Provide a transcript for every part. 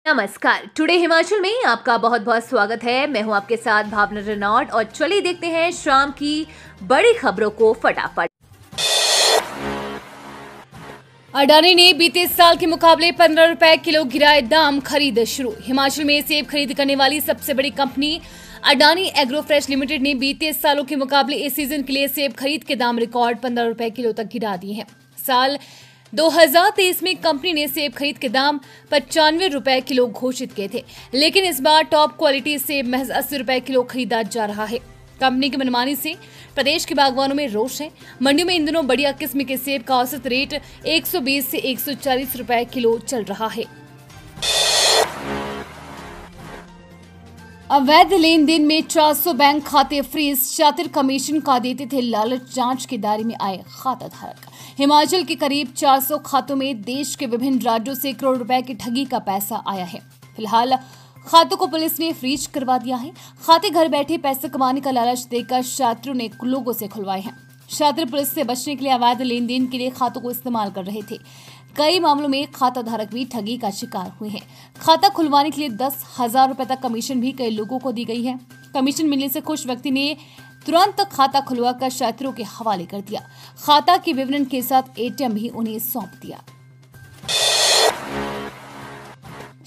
नमस्कार। टुडे हिमाचल में आपका बहुत बहुत स्वागत है। मैं हूं आपके साथ भावना रेनॉल्ड और चलिए देखते हैं शाम की बड़ी खबरों को फटाफट। अडानी ने बीते साल के मुकाबले 15 रुपए किलो गिराए दाम, खरीद शुरू। हिमाचल में सेब खरीद करने वाली सबसे बड़ी company Adani agro fresh limited ने बीते सालों के मुकाबले इस सीजन के लिए सेब खरीद के दाम रिकॉर्ड 15 रुपए किलो तक गिरा दिए हैं। साल 2023 में कंपनी ने सेब खरीद के दाम 95 रुपए किलो घोषित किए थे, लेकिन इस बार टॉप क्वालिटी सेब महज 80 रुपए किलो खरीदा जा रहा है। कंपनी की मनमानी से प्रदेश के बागवानों में रोष है। मंडियों में इन दिनों बढ़िया किस्म के सेब का औसत रेट 120 से 140 रुपए किलो चल रहा है। अवैध लेन देन में 400 बैंक खाते फ्रीज, शातिर कमीशन का देते थे लालच, जांच के दायरे में आए खाता धारक। हिमाचल के करीब 400 खातों में देश के विभिन्न राज्यों से करोड़ रुपए की ठगी का पैसा आया है। फिलहाल खातों को पुलिस ने फ्रीज करवा दिया है। खाते घर बैठे पैसे कमाने का लालच देकर शातिरों ने लोगों से खुलवाए हैं। शातिर पुलिस से बचने के लिए अवैध लेन देन के लिए खातों को इस्तेमाल कर रहे थे। कई मामलों में खाता धारक भी ठगी का शिकार हुए हैं। खाता खुलवाने के लिए 10,000 रुपए तक कमीशन भी कई लोगों को दी गई है। कमीशन मिलने से खुश व्यक्ति ने तुरंत खाता खुलवाकर शातिरों के हवाले कर दिया। खाता के विवरण के साथ एटीएम भी उन्हें सौंप दिया।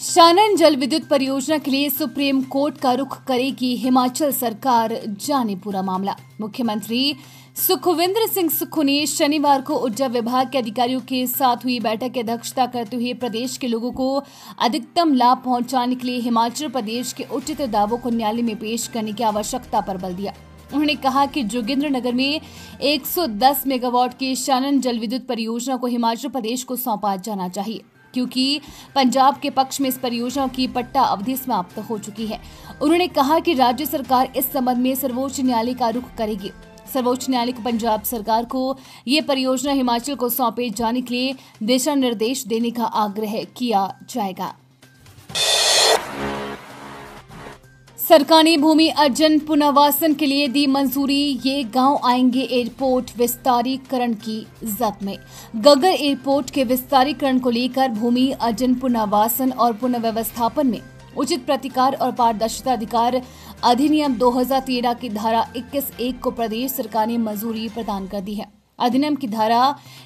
शानन जल विद्युत परियोजना के लिए सुप्रीम कोर्ट का रुख करेगी हिमाचल सरकार, जाने पूरा मामला। मुख्यमंत्री सुखविंदर सिंह सुक्खू ने शनिवार को ऊर्जा विभाग के अधिकारियों के साथ हुई बैठक की अध्यक्षता करते हुए प्रदेश के लोगों को अधिकतम लाभ पहुंचाने के लिए हिमाचल प्रदेश के उचित दावों को न्यायालय में पेश करने की आवश्यकता पर बल दिया। उन्होंने कहा कि जोगिंद्रनगर में 110 मेगावाट की शानन जल विद्युत परियोजना को हिमाचल प्रदेश को सौंपा जाना चाहिए, क्योंकि पंजाब के पक्ष में इस परियोजना की पट्टा अवधि समाप्त हो चुकी है। उन्होंने कहा कि राज्य सरकार इस संबंध में सर्वोच्च न्यायालय का रुख करेगी। सर्वोच्च न्यायालय को पंजाब सरकार को ये परियोजना हिमाचल को सौंपे जाने के लिए दिशा निर्देश देने का आग्रह किया जाएगा। सरकार ने भूमि अर्जन पुनर्वासन के लिए दी मंजूरी, ये गांव आएंगे एयरपोर्ट विस्तारीकरण की जद में। गगर एयरपोर्ट के विस्तारीकरण को लेकर भूमि अर्जन पुनर्वासन और पुनर्व्यवस्थापन में उचित प्रतिकार और पारदर्शिता अधिकार अधिनियम 2013 की धारा 21(1) को प्रदेश सरकार ने मंजूरी प्रदान कर दी है। अधिनियम की धारा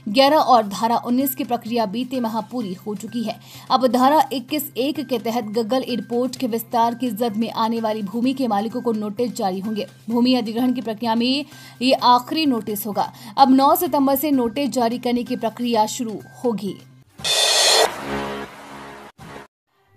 11 और धारा 19 की प्रक्रिया बीते माह पूरी हो चुकी है। अब धारा 21(1) के तहत गग्गल एयरपोर्ट के विस्तार की जद में आने वाली भूमि के मालिकों को नोटिस जारी होंगे। भूमि अधिग्रहण की प्रक्रिया में ये आखिरी नोटिस होगा। अब 9 सितंबर से नोटिस जारी करने की प्रक्रिया शुरू होगी।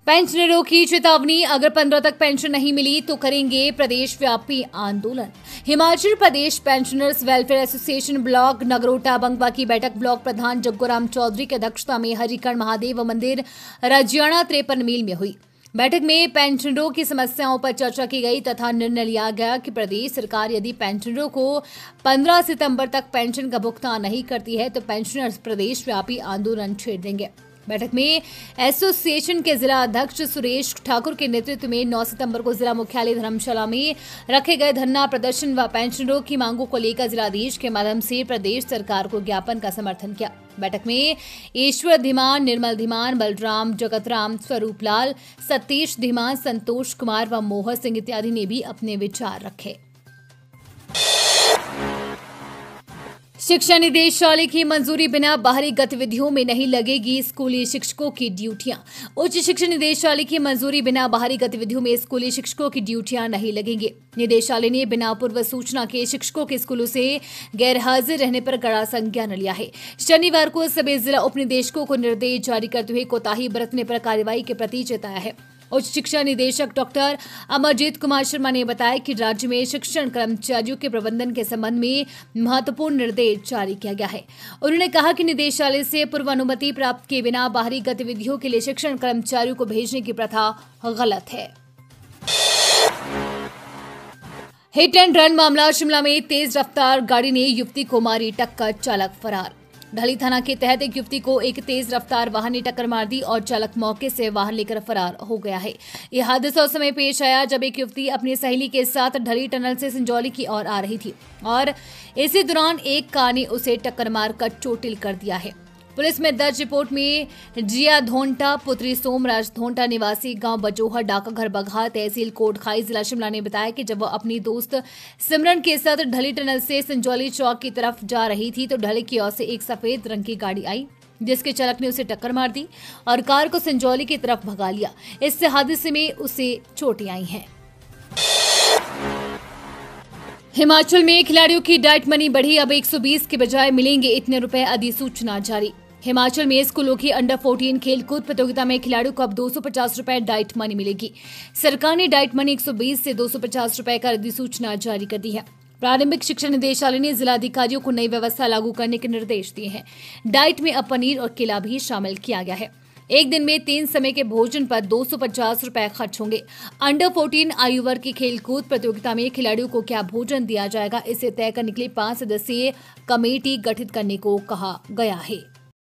पेंशनरों की चेतावनी, अगर 15 तक पेंशन नहीं मिली तो करेंगे प्रदेश व्यापी आंदोलन। Himachal Pradesh pensioners welfare association block Nagrota बंगवा की बैठक ब्लॉक प्रधान जग्गूराम चौधरी की अध्यक्षता में हरिकर्ण महादेव मंदिर रजियाणा 53 मील में हुई। बैठक में पेंशनरों की समस्याओं पर चर्चा की गई तथा निर्णय लिया गया कि प्रदेश सरकार यदि पेंशनरों को 15 सितंबर तक पेंशन का भुगतान नहीं करती है तो पेंशनर्स प्रदेश व्यापी आंदोलन छेड़ देंगे। बैठक में एसोसिएशन के जिला अध्यक्ष सुरेश ठाकुर के नेतृत्व में 9 सितंबर को जिला मुख्यालय धर्मशाला में रखे गए धरना प्रदर्शन व पेंशनरों की मांगों को लेकर जिलाधीश के माध्यम से प्रदेश सरकार को ज्ञापन का समर्थन किया। बैठक में ईश्वर धीमान, निर्मल धीमान, बलराम जगतराम, स्वरूप लाल, सतीश धीमान, संतोष कुमार व मोहन सिंह इत्यादि ने भी अपने विचार रखे। शिक्षा निदेशालय की मंजूरी बिना बाहरी गतिविधियों में नहीं लगेगी स्कूली शिक्षकों की ड्यूटियां। उच्च शिक्षा निदेशालय की मंजूरी बिना बाहरी गतिविधियों में स्कूली शिक्षकों की ड्यूटियां नहीं लगेंगी। निदेशालय ने बिना पूर्व सूचना के शिक्षकों के स्कूलों से गैरहाजिर रहने पर कड़ा संज्ञान लिया है। शनिवार को सभी जिला उप निदेशकों को निर्देश जारी करते हुए कोताही बरतने पर कार्रवाई के प्रति चेताया है। उच्च शिक्षा निदेशक डॉक्टर अमरजीत कुमार शर्मा ने बताया कि राज्य में शिक्षण कर्मचारियों के प्रबंधन के संबंध में महत्वपूर्ण निर्देश जारी किया गया है। उन्होंने कहा कि निदेशालय से पूर्व अनुमति प्राप्त किए बिना बाहरी गतिविधियों के लिए शिक्षण कर्मचारियों को भेजने की प्रथा गलत है। हिट एंड रन मामला, शिमला में तेज रफ्तार गाड़ी ने युवती को मारी टक्कर, चालक फरार। ढली थाना के तहत एक युवती को एक तेज रफ्तार वाहन ने टक्कर मार दी और चालक मौके से वाहन लेकर फरार हो गया है। यह हादसा उस समय पेश आया जब एक युवती अपनी सहेली के साथ ढली टनल से संजौली की ओर आ रही थी और इसी दौरान एक कार ने उसे टक्कर मारकर चोटिल कर दिया है। पुलिस में दर्ज रिपोर्ट में जिया धोंटा पुत्री सोमराज धोंटा निवासी गांव बजोहर डाका घर बघा तहसील कोटखाई जिला शिमला ने बताया कि जब वह अपनी दोस्त सिमरन के साथ ढली टनल से संजौली चौक की तरफ जा रही थी तो ढली की ओर से एक सफेद रंग की गाड़ी आई, जिसके चालक ने उसे टक्कर मार दी और कार को संजौली की तरफ भगा लिया। इस हादसे में उसे चोटें आई हैं। हिमाचल में खिलाड़ियों की डाइट मनी बढ़ी, अब 120 के बजाय मिलेंगे इतने रुपए, अधिसूचना जारी। हिमाचल में स्कूलों की अंडर 14 खेलकूद प्रतियोगिता में खिलाड़ियों को अब 250 रुपए डाइट मनी मिलेगी। सरकार ने डाइट मनी 120 से 250 रुपए का अधिसूचना जारी कर दी है। प्रारंभिक शिक्षा निदेशालय ने जिला अधिकारियों को नई व्यवस्था लागू करने के निर्देश दिए हैं। डाइट में अब पनीर और केला भी शामिल किया गया है। एक दिन में 3 समय के भोजन पर 250 रुपए खर्च होंगे। अंडर 14 आयु वर्ग की खेलकूद प्रतियोगिता में खिलाड़ियों को क्या भोजन दिया जाएगा, इसे तय करने के लिए 5 सदस्यीय कमेटी गठित करने को कहा गया है।